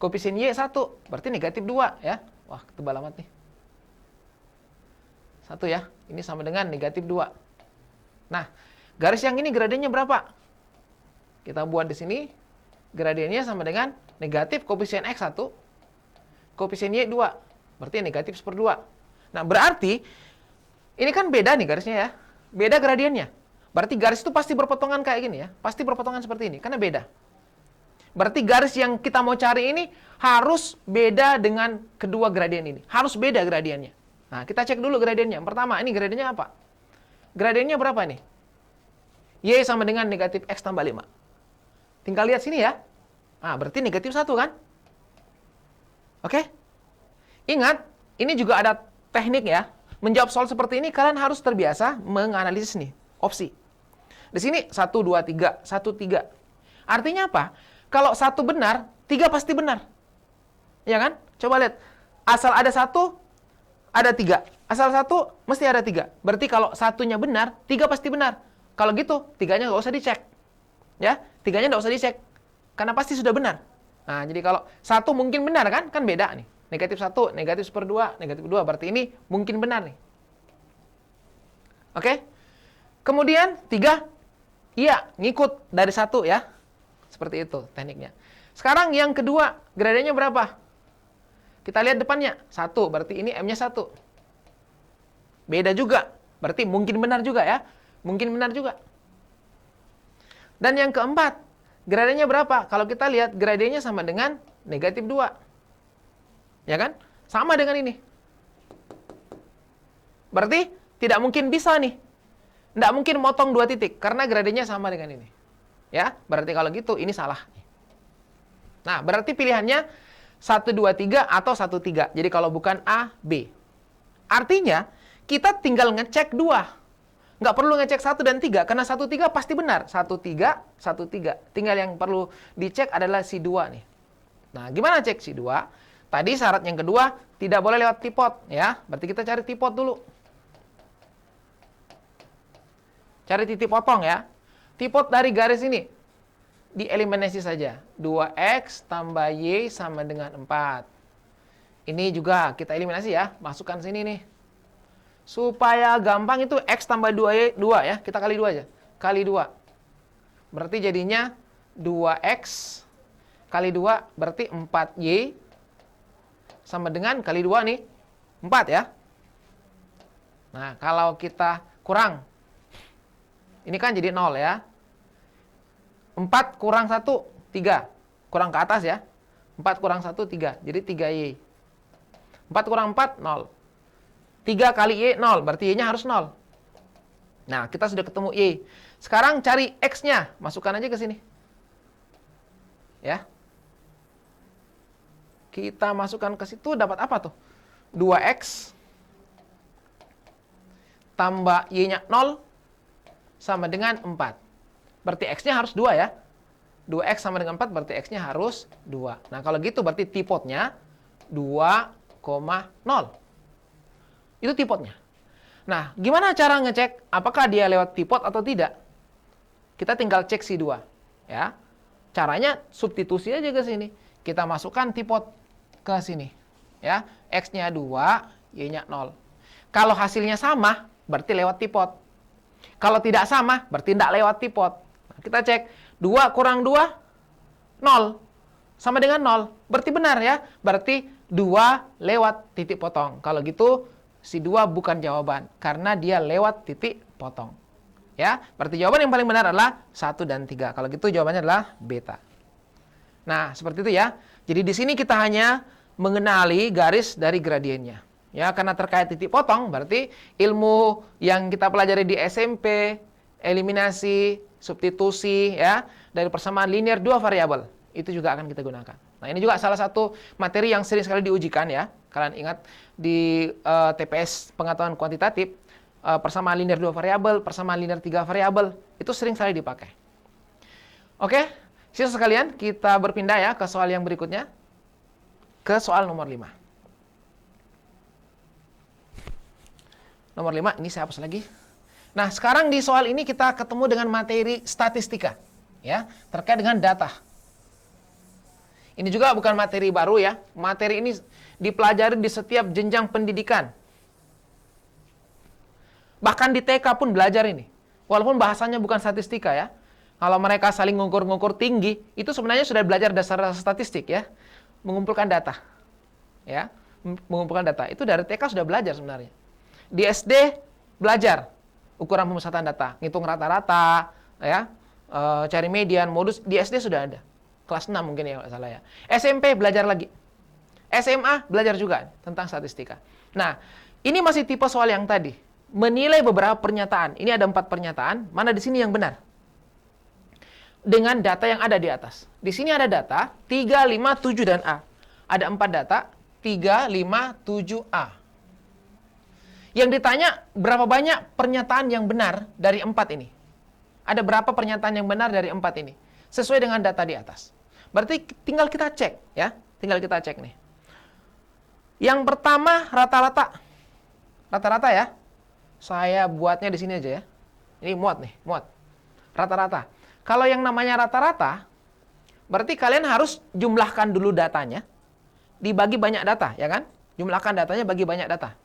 koefisien y 1. Berarti negatif 2 ya. Wah, tebal amat nih. 1 ya. Ini sama dengan negatif 2. Nah, garis yang ini gradiennya berapa? Kita buat di sini. Gradiennya sama dengan negatif koefisien x 1, koefisien y 2. Berarti negatif 1/2. Nah, berarti ini kan beda nih garisnya ya. Beda gradiennya. Berarti garis itu pasti berpotongan kayak gini ya. Pasti berpotongan seperti ini, karena beda. Berarti garis yang kita mau cari ini harus beda dengan kedua gradien ini. Harus beda gradiennya. Nah, kita cek dulu gradiennya. Pertama, ini gradiennya apa? Gradiennya berapa nih? Y sama dengan negatif x tambah 5. Tinggal lihat sini ya. Nah, berarti negatif 1 kan? Oke? Ingat, ini juga ada teknik ya. Menjawab soal seperti ini, kalian harus terbiasa menganalisis nih, opsi. Di sini 1, 2, 3, 1, 3. Artinya apa? Kalau 1 benar, 3 pasti benar. Ya kan? Coba lihat. Asal ada 1, ada 3. Asal 1, mesti ada 3. Berarti kalau 1-nya benar, 3 pasti benar. Kalau gitu, 3-nya nggak usah dicek. Ya, 3-nya nggak usah dicek. Karena pasti sudah benar. Nah, jadi kalau 1 mungkin benar kan? Kan beda nih. Negatif 1, negatif 1/2, negatif 2. Berarti ini mungkin benar nih. Oke? Kemudian 3, iya, ngikut dari 1 ya. Seperti itu tekniknya. Sekarang yang kedua, gradiennya berapa? Kita lihat depannya. 1, berarti ini M-nya 1. Beda juga. Berarti mungkin benar juga ya. Mungkin benar juga. Dan yang keempat, gradiennya berapa? Kalau kita lihat, gradiennya sama dengan negatif 2. Ya kan? Sama dengan ini. Berarti tidak mungkin bisa nih. Tidak mungkin motong 2 titik. Karena gradiennya sama dengan ini. Ya, berarti kalau gitu ini salah. Nah, berarti pilihannya 1, 2, 3 atau 1, 3. Jadi kalau bukan A, B. Artinya, kita tinggal ngecek 2. Nggak perlu ngecek 1 dan 3. Karena 1, 3 pasti benar. 1, 3, 1, 3. Tinggal yang perlu dicek adalah si 2 nih. Nah, gimana cek si 2? Tadi syarat yang kedua, tidak boleh lewat tipot. Ya, berarti kita cari tipot dulu. Cari titik potong ya. Tipot dari garis ini. Dieliminasi saja. 2x tambah y sama dengan 4. Ini juga kita eliminasi ya. Masukkan sini nih. Supaya gampang itu x tambah 2y, 2 ya. Kita kali 2 aja. Kali 2. Berarti jadinya 2x kali 2 berarti 4y sama dengan kali 2 nih. 4 ya. Nah, kalau kita kurang. Ini kan jadi 0 ya. 4 kurang 1, 3. Kurang ke atas ya. 4 kurang 1, 3. Jadi 3y. 4 kurang 4, 0. 3 kali y, 0. Berarti y-nya harus 0. Nah, kita sudah ketemu y. Sekarang cari x-nya. Masukkan aja ke sini. Ya. Kita masukkan ke situ, dapat apa tuh? 2x tambah y-nya 0 sama dengan 4. Berarti x-nya harus 2 ya. 2x sama dengan 4 berarti x-nya harus 2. Nah, kalau gitu berarti tipotnya 2,0. Itu tipotnya. Nah, gimana cara ngecek apakah dia lewat tipot atau tidak? Kita tinggal cek si 2. Ya. Caranya substitusi aja ke sini. Kita masukkan tipot ke sini. Ya. X-nya 2, y-nya 0. Kalau hasilnya sama, berarti lewat tipot. Kalau tidak sama, berarti tidak lewat tipot. Nah, kita cek. 2 kurang 2, 0. Sama dengan 0. Berarti benar ya. Berarti 2 lewat titik potong. Kalau gitu, si 2 bukan jawaban. Karena dia lewat titik potong. Ya, berarti jawaban yang paling benar adalah 1 dan 3. Kalau gitu jawabannya adalah beta. Nah, seperti itu ya. Jadi di sini kita hanya mengenali garis dari gradiennya. Ya, karena terkait titik potong, berarti ilmu yang kita pelajari di SMP, eliminasi, substitusi, ya, dari persamaan linear 2 variabel, itu juga akan kita gunakan. Nah, ini juga salah satu materi yang sering sekali diujikan ya. Kalian ingat di TPS pengetahuan kuantitatif, persamaan linear 2 variabel, persamaan linear 3 variabel, itu sering sekali dipakai. Oke, Siswa sekalian, kita berpindah ya ke soal yang berikutnya. Ke soal nomor 5. Nomor 5, ini saya hapus lagi. Nah, sekarang di soal ini kita ketemu dengan materi statistika, ya, terkait dengan data. Ini juga bukan materi baru ya. Materi ini dipelajari di setiap jenjang pendidikan. Bahkan di TK pun belajar ini. Walaupun bahasanya bukan statistika ya. Kalau mereka saling ngukur-ngukur tinggi, itu sebenarnya sudah belajar dasar statistik ya. Mengumpulkan data. Ya, mengumpulkan data. Itu dari TK sudah belajar sebenarnya. Di SD belajar ukuran pemusatan data, ngitung rata-rata, ya, cari median, modus, di SD sudah ada. Kelas 6 mungkin ya, nggak salah ya. SMP belajar lagi. SMA belajar juga tentang statistika. Nah, ini masih tipe soal yang tadi. Menilai beberapa pernyataan. Ini ada 4 pernyataan, mana di sini yang benar? Dengan data yang ada di atas. Di sini ada data 3, 5, 7, dan A. Ada 4 data, 3, 5, 7, A. Yang ditanya, berapa banyak pernyataan yang benar dari 4 ini? Ada berapa pernyataan yang benar dari 4 ini? Sesuai dengan data di atas. Berarti tinggal kita cek, ya. Tinggal kita cek nih. Yang pertama, rata-rata. Rata-rata ya. Saya buatnya di sini aja ya. Ini muat nih, muat. Rata-rata. Kalau yang namanya rata-rata, berarti kalian harus jumlahkan dulu datanya, dibagi banyak data, ya kan? Jumlahkan datanya bagi banyak data.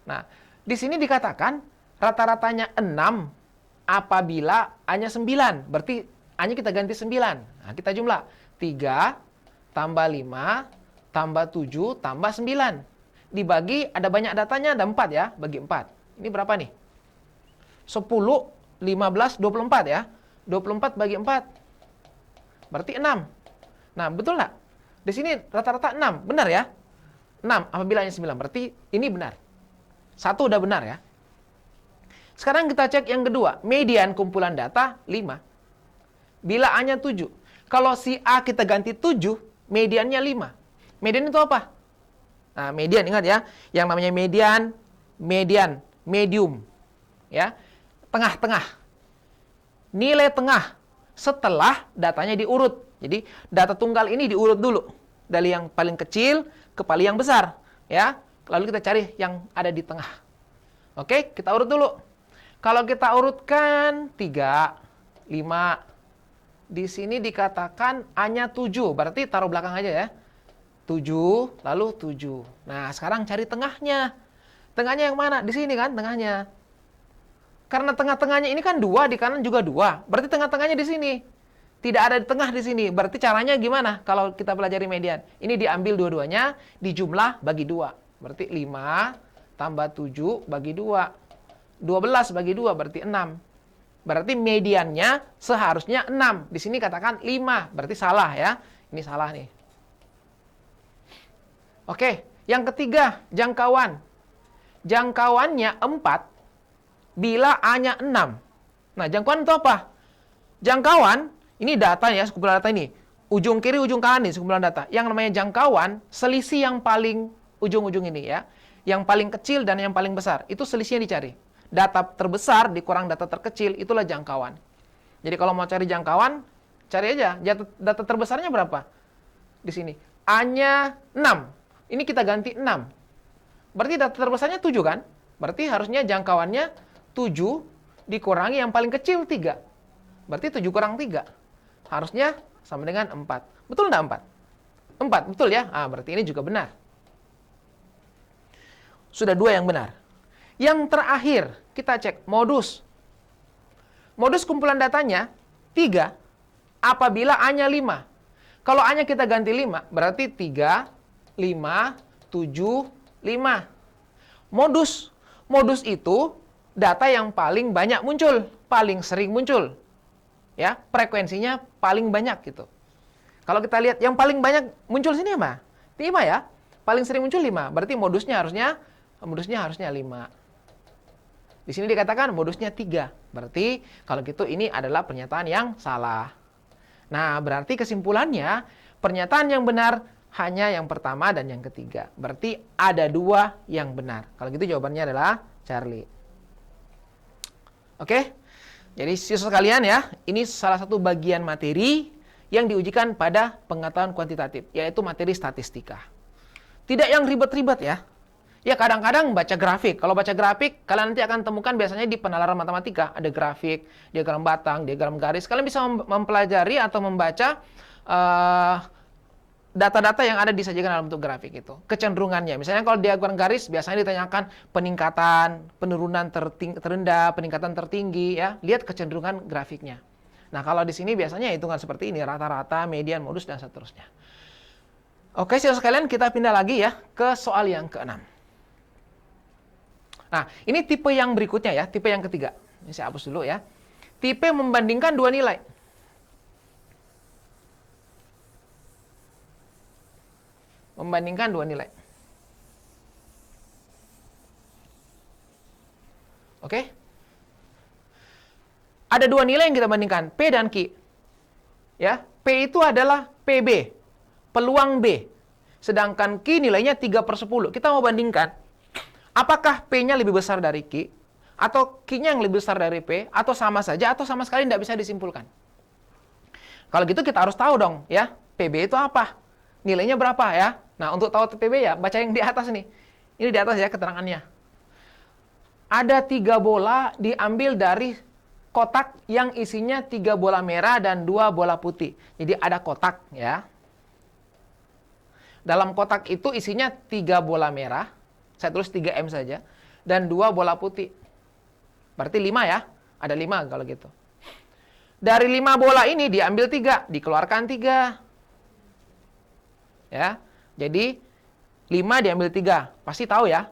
Nah, di sini dikatakan rata-ratanya 6 apabila A-nya 9. Berarti A-nya kita ganti 9. Nah, kita jumlah. 3 tambah 5 tambah 7 tambah 9. Dibagi, ada banyak datanya, ada 4 ya, bagi 4. Ini berapa nih? 10, 15, 24 ya. 24 bagi 4. Berarti 6. Nah, betul nggak? Di sini rata-rata 6, benar ya? 6 apabila A-nya 9. Berarti ini benar. 1 udah benar ya. Sekarang kita cek yang kedua. Median kumpulan data 5. Bila A-nya 7. Kalau si A kita ganti 7, mediannya 5. Median itu apa? Nah, median ingat ya. Yang namanya median, medium. Ya. Tengah-tengah. Nilai tengah setelah datanya diurut. Jadi data tunggal ini diurut dulu. Dari yang paling kecil ke paling yang besar. Ya. Lalu kita cari yang ada di tengah. Oke, kita urut dulu. Kalau kita urutkan 3, 5. Di sini dikatakan A-nya 7. Berarti taruh belakang aja ya. 7, lalu 7. Nah, sekarang cari tengahnya. Tengahnya yang mana? Di sini kan tengahnya. Karena tengah-tengahnya ini kan 2, di kanan juga 2. Berarti tengah-tengahnya di sini. Tidak ada di tengah di sini. Berarti caranya gimana kalau kita pelajari median? Ini diambil dua-duanya, dijumlah bagi 2. Berarti 5 tambah 7 bagi 2. 12 bagi 2 berarti 6. Berarti mediannya seharusnya 6. Di sini katakan 5. Berarti salah ya. Ini salah nih. Oke, yang ketiga, jangkauan. Jangkauannya 4 bila A-nya 6. Nah, jangkauan itu apa? Jangkauan, ini data ya, sekumpulan data ini. Ujung kiri, ujung kanan nih, sekumpulan data. Yang namanya jangkauan, selisih yang paling ujung-ujung ini ya. Yang paling kecil dan yang paling besar. Itu selisihnya dicari. Data terbesar dikurang data terkecil, itulah jangkauan. Jadi kalau mau cari jangkauan, cari aja. Data terbesarnya berapa? Di sini. A-nya 6. Ini kita ganti 6. Berarti data terbesarnya 7 kan? Berarti harusnya jangkauannya 7 dikurangi yang paling kecil 3. Berarti 7 kurang 3. Harusnya sama dengan 4. Betul enggak 4? 4, betul ya? Ah, berarti ini juga benar. Sudah 2 yang benar. Yang terakhir, kita cek modus. Modus kumpulan datanya 3 apabila A-nya 5. Kalau A-nya kita ganti 5, berarti 3, 5, 7, 5. Modus. Modus itu data yang paling banyak muncul, paling sering muncul. Ya, frekuensinya paling banyak gitu. Kalau kita lihat yang paling banyak muncul sini apa? 5 ya. Paling sering muncul 5. Berarti modusnya harusnya 5. Di sini dikatakan modusnya 3. Berarti kalau gitu ini adalah pernyataan yang salah. Nah, berarti kesimpulannya pernyataan yang benar hanya yang pertama dan yang ketiga. Berarti ada 2 yang benar. Kalau gitu jawabannya adalah Charlie. Oke? Jadi siswa sekalian ya, ini salah satu bagian materi yang diujikan pada pengetahuan kuantitatif, yaitu materi statistika. Tidak yang ribet-ribet ya. Ya kadang-kadang baca grafik. Kalau baca grafik, kalian nanti akan temukan biasanya di penalaran matematika. Ada grafik, diagram batang, diagram garis. Kalian bisa mempelajari atau membaca data-data yang ada disajikan dalam bentuk grafik itu. Kecenderungannya. Misalnya kalau diagram garis, biasanya ditanyakan peningkatan, penurunan terendah, peningkatan tertinggi. Ya, lihat kecenderungan grafiknya. Nah, kalau di sini biasanya hitungan seperti ini. Rata-rata, median, modus, dan seterusnya. Oke, siswa sekalian, kita pindah lagi ya ke soal yang ke-6. Nah, ini tipe yang berikutnya ya, tipe yang ketiga. Ini saya hapus dulu ya. Tipe membandingkan dua nilai. Membandingkan dua nilai. Oke? Ada dua nilai yang kita bandingkan, P dan Q. Ya, P itu adalah PB, peluang B. Sedangkan Q nilainya 3/10. Kita mau bandingkan. Apakah P-nya lebih besar dari Q? Atau Q-nya yang lebih besar dari P? Atau sama saja? Atau sama sekali tidak bisa disimpulkan? Kalau gitu kita harus tahu dong, ya. PB itu apa? Nilainya berapa ya? Nah, untuk tahu PB ya, baca yang di atas nih. Ini di atas ya keterangannya. Ada 3 bola diambil dari kotak yang isinya 3 bola merah dan 2 bola putih. Jadi ada kotak ya. Dalam kotak itu isinya 3 bola merah. Saya tulis 3M saja. Dan 2 bola putih. Berarti 5 ya. Ada 5 kalau gitu. Dari 5 bola ini diambil 3. Dikeluarkan 3. Ya. Jadi 5 diambil 3. Pasti tahu ya.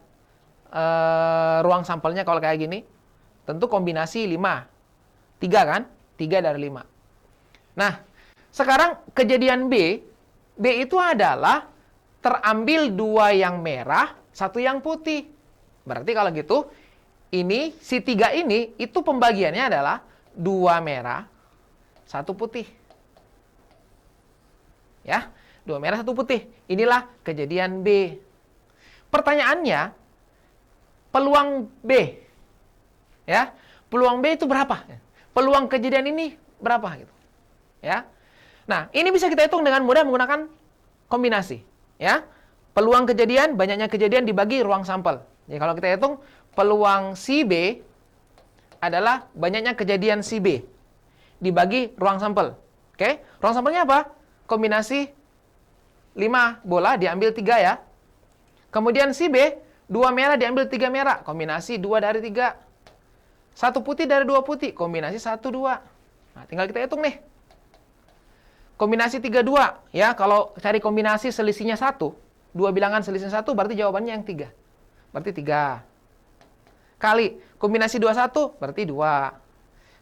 Ruang sampelnya kalau kayak gini. Tentu kombinasi 5. 3 kan? 3 dari 5. Nah. Sekarang kejadian B. B itu adalah terambil 2 yang merah. 1 yang putih. Berarti kalau gitu, ini, si 3 ini, itu pembagiannya adalah 2 merah, 1 putih. Ya, 2 merah, 1 putih. Inilah kejadian B. Pertanyaannya, peluang B. Ya, peluang B itu berapa? Peluang kejadian ini berapa? Gitu. Ya. Nah, ini bisa kita hitung dengan mudah menggunakan kombinasi. Ya. Peluang kejadian, banyaknya kejadian dibagi ruang sampel. Jadi kalau kita hitung, peluang si B adalah banyaknya kejadian si B dibagi ruang sampel. Oke? Ruang sampelnya apa? Kombinasi 5 bola diambil 3 ya. Kemudian si B, 2 merah diambil 3 merah. Kombinasi 2 dari 3. 1 putih dari 2 putih. Kombinasi 1, 2. Nah, tinggal kita hitung nih. Kombinasi 3, 2. Ya, kalau cari kombinasi selisihnya 1. 2 bilangan selisih 1, berarti jawabannya yang 3. Berarti 3. Kali kombinasi 21, berarti 2.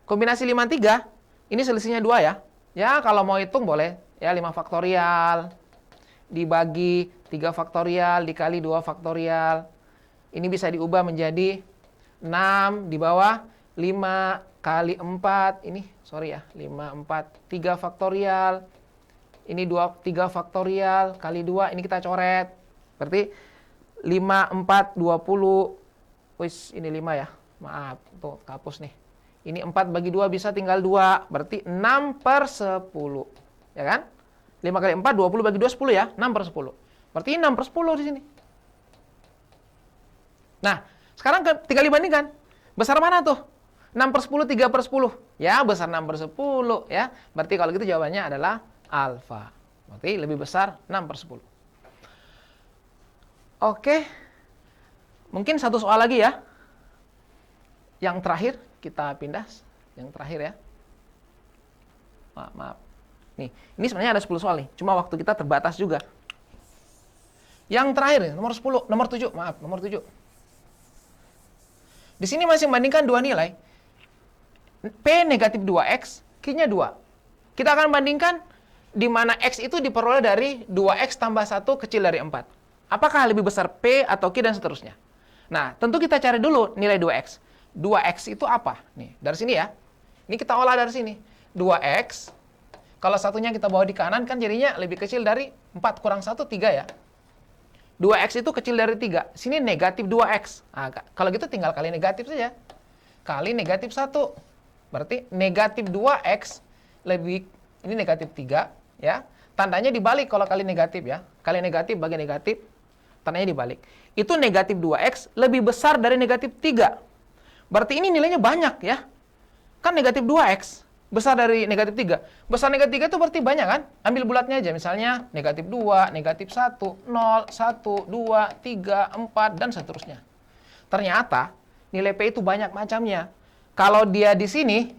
Kombinasi 53, ini selisihnya 2 ya. Ya, kalau mau hitung boleh. Ya, 5 faktorial. Dibagi 3 faktorial, dikali 2 faktorial. Ini bisa diubah menjadi 6 di bawah 5 kali 4. Ini, sorry ya, 5, 4, 3 faktorial. Ini 3 faktorial kali 2, ini kita coret. Berarti 5, 4, 20. Wis, ini 5 ya. Maaf, tuh hapus nih. Ini 4 bagi 2 bisa tinggal 2. Berarti 6/10. Ya kan? 5 kali 4, 20 bagi 2, 10 ya. 6/10. Berarti 6/10 di sini. Nah, sekarang tinggal dibandingkan. Besar mana tuh? 6/10, 3/10. Ya, besar 6/10 ya. Berarti kalau gitu jawabannya adalah alfa. Berarti lebih besar 6/10. Oke. Mungkin satu soal lagi ya. Yang terakhir, kita pindah. Yang terakhir ya. Maaf. Nih, ini sebenarnya ada 10 soal nih. Cuma waktu kita terbatas juga. Yang terakhir nih, nomor 10, nomor 7. Maaf, nomor 7. Di sini masih membandingkan dua nilai. P negatif 2X, Q-nya 2. Kita akan bandingkan di mana X itu diperoleh dari 2X tambah 1 kecil dari 4. Apakah lebih besar P atau Q dan seterusnya. Nah, tentu kita cari dulu nilai 2X. 2X itu apa? Nih, dari sini ya. Ini kita olah dari sini. 2X, kalau satunya kita bawa di kanan kan jadinya lebih kecil dari 4 kurang 1, 3 ya. 2X itu kecil dari 3. Sini negatif 2X. Nah, kalau gitu tinggal kali negatif saja. Kali negatif 1. Berarti negatif 2X lebih Ini negatif 3, ya. Tandanya dibalik kalau kali negatif ya. Kali negatif bagi negatif, tandanya dibalik. Itu negatif 2x lebih besar dari negatif 3. Berarti ini nilainya banyak ya. Kan negatif 2x besar dari negatif 3. Besar negatif 3 itu berarti banyak kan? Ambil bulatnya aja. Misalnya negatif 2, negatif 1, 0, 1, 2, 3, 4, dan seterusnya. Ternyata nilai P itu banyak macamnya. Kalau dia di sini,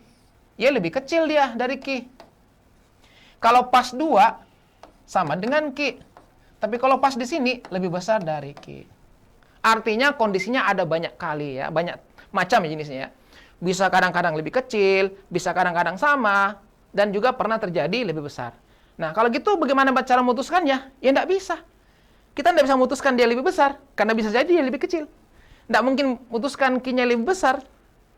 ya lebih kecil dia dari Q. Kalau pas 2, sama dengan Q. Tapi kalau pas di sini, lebih besar dari Q. Artinya kondisinya ada banyak kali ya, banyak macam ya jenisnya ya. Bisa kadang-kadang lebih kecil, bisa kadang-kadang sama, dan juga pernah terjadi lebih besar. Nah, kalau gitu bagaimana cara memutuskannya? Ya nggak bisa. Kita nggak bisa memutuskan dia lebih besar, karena bisa jadi dia lebih kecil. Nggak mungkin memutuskan Q-nya lebih besar,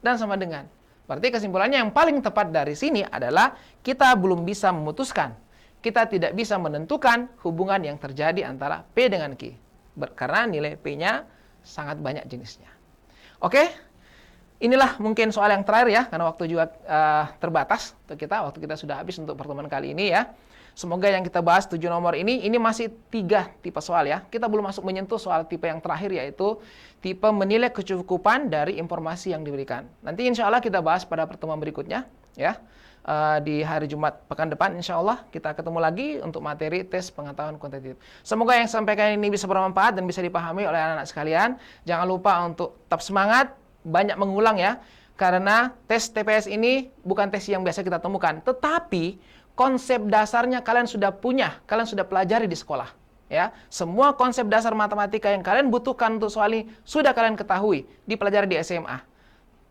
dan sama dengan. Berarti kesimpulannya yang paling tepat dari sini adalah kita belum bisa memutuskan. Kita tidak bisa menentukan hubungan yang terjadi antara P dengan Q. Karena nilai P-nya sangat banyak jenisnya. Oke, inilah mungkin soal yang terakhir ya, karena waktu juga terbatas untuk kita. Waktu kita sudah habis untuk pertemuan kali ini ya. Semoga yang kita bahas 7 nomor ini masih 3 tipe soal ya. Kita belum masuk menyentuh soal tipe yang terakhir, yaitu tipe menilai kecukupan dari informasi yang diberikan. Nanti insya Allah kita bahas pada pertemuan berikutnya ya. Di hari Jumat pekan depan insya Allah kita ketemu lagi untuk materi tes pengetahuan kuantitatif. Semoga yang sampaikan ini bisa bermanfaat dan bisa dipahami oleh anak-anak sekalian. Jangan lupa untuk tetap semangat, banyak mengulang ya. Karena tes TPS ini bukan tes yang biasa kita temukan, tetapi konsep dasarnya kalian sudah punya, kalian sudah pelajari di sekolah. Ya, semua konsep dasar matematika yang kalian butuhkan untuk soal ini sudah kalian ketahui, dipelajari di SMA,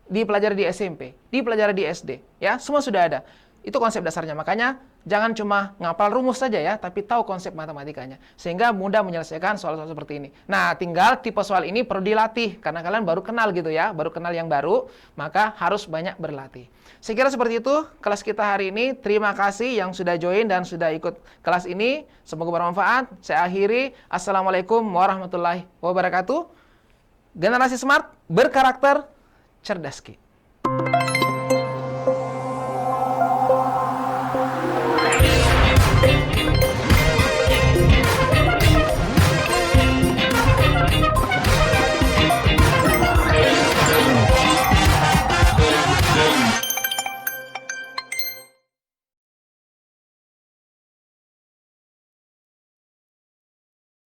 dipelajari di SMP, dipelajari di SD, ya, semua sudah ada. Itu konsep dasarnya. Makanya jangan cuma ngapal rumus saja ya, tapi tahu konsep matematikanya sehingga mudah menyelesaikan soal-soal seperti ini. Nah, tinggal tipe soal ini perlu dilatih karena kalian baru kenal gitu ya, baru kenal yang baru, maka harus banyak berlatih. Saya kira seperti itu kelas kita hari ini. Terima kasih yang sudah join dan sudah ikut kelas ini. Semoga bermanfaat. Saya akhiri. Assalamualaikum warahmatullahi wabarakatuh. Generasi smart, berkarakter, cerdas Ki.